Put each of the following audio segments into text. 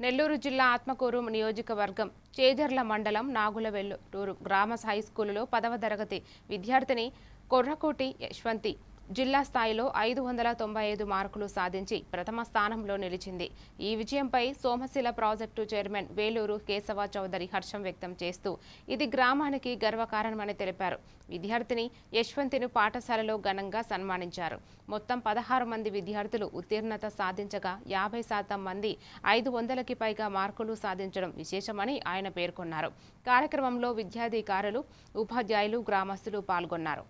నెల్లూరు జిల్లా ఆత్మకూరు నియోజకవర్గం చేజర్ల మండలం నాగులవెల్లూరు గ్రామ హైస్కూలులో 10వ తరగతి విద్యార్థిని కొర్రకోటి యశ్వంతి జిల్లా స్థాయిలో 595 మార్కులు సాధించి ప్రథమ స్థానంలో నిలిచింది. ఈ విజయంపై సోమశిల ప్రాజెక్టు చైర్మన్ వేలూరు కేశవ చౌదరి హర్షం వ్యక్తం చేస్తూ ఇది గ్రామానికి గర్వకారణమని తెలిపారు. విద్యార్థిని యశ్వంతిని పాఠశాలలో ఘనంగా సన్మానించారు. మొత్తం 16 మంది విద్యార్థులు ఉత్తీర్ణత సాధించగా 50% మంది 500కి పైగా మార్కులు సాధించడం విశేషమని ఆయన పేర్కొన్నారు. కార్యక్రమంలో విద్యాధికారులు, ఉపాధ్యాయులు, గ్రామస్తులు పాల్గొన్నారు.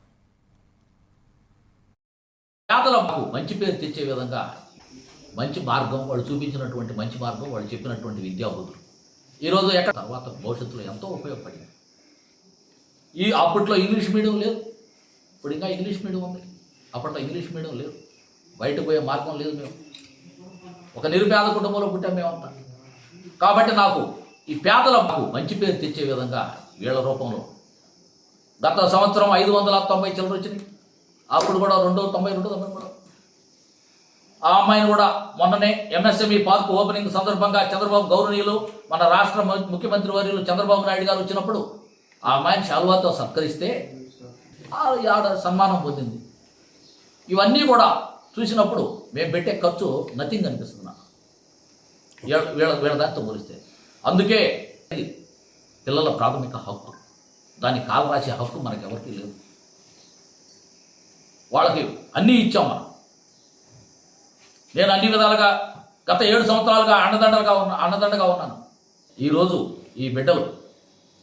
పేదలకు మంచి పేరు తెచ్చే విధంగా మంచి మార్గం వాళ్ళు చూపించినటువంటి మంచి మార్గం వాళ్ళు చెప్పినటువంటి విద్యాబుద్ధులు ఈరోజు ఎక్కడ తర్వాత భవిష్యత్తులో ఎంతో ఉపయోగపడింది. అప్పట్లో ఇంగ్లీష్ మీడియం లేదు, ఇప్పుడు ఇంకా ఇంగ్లీష్ మీడియం ఉంది. అప్పట్లో ఇంగ్లీష్ మీడియం లేదు, బయటకు పోయే మార్గం లేదు. మేము ఒక నిరుపేద కుటుంబంలో పుట్టాం మేమంతా. కాబట్టి నాకు ఈ పేదలకు మంచి పేరు తెచ్చే విధంగా వీళ్ళ రూపంలో గత సంవత్సరం 590 చిల్లర వచ్చినాయి. అప్పుడు కూడా 292 ఆ అమ్మాయిని కూడా మొన్ననే ఎంఎస్ఎంఈ పార్క్ ఓపెనింగ్ సందర్భంగా చంద్రబాబు గౌరవనీయులు మన రాష్ట్ర ముఖ్యమంత్రి వర్యులు చంద్రబాబు నాయుడు గారు వచ్చినప్పుడు ఆ అమ్మాయిని శాలువాతో సత్కరిస్తే ఆడ సన్మానం పొందింది. ఇవన్నీ కూడా చూసినప్పుడు మేము పెట్టే ఖర్చు నథింగ్ అనిపిస్తుంది నాకు వీళ్ళ దాంతో పోలిస్తే. అందుకే పిల్లల ప్రాథమిక హక్కు, దాన్ని కాలు రాసే హక్కు మనకి ఎవరికీ లేదు. వాళ్ళకి అన్నీ ఇచ్చాం మనం. నేను అన్ని విధాలుగా గత 7 సంవత్సరాలుగా అండదండగా ఉన్నాను. ఈరోజు ఈ బిడ్డలు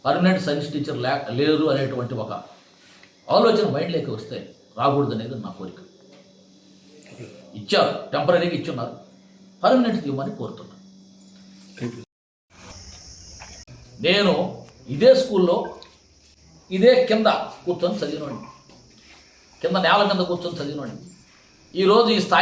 పర్మనెంట్ సైన్స్ టీచర్ లేరు అనేటువంటి ఒక ఆలోచన మైండ్లోకి వస్తే రాకూడదు అనేది నా కోరిక. ఇచ్చారు, టెంపరీగా ఇచ్చున్నారు, పర్మనెంట్ ఇవ్వమని కోరుతున్నాను. నేను ఇదే స్కూల్లో ఇదే కింద కూర్చొని చదివినవాడిని, కింద నేల మీద కూర్చొని చదివినవాడిని. ఈరోజు ఈ స్థాయి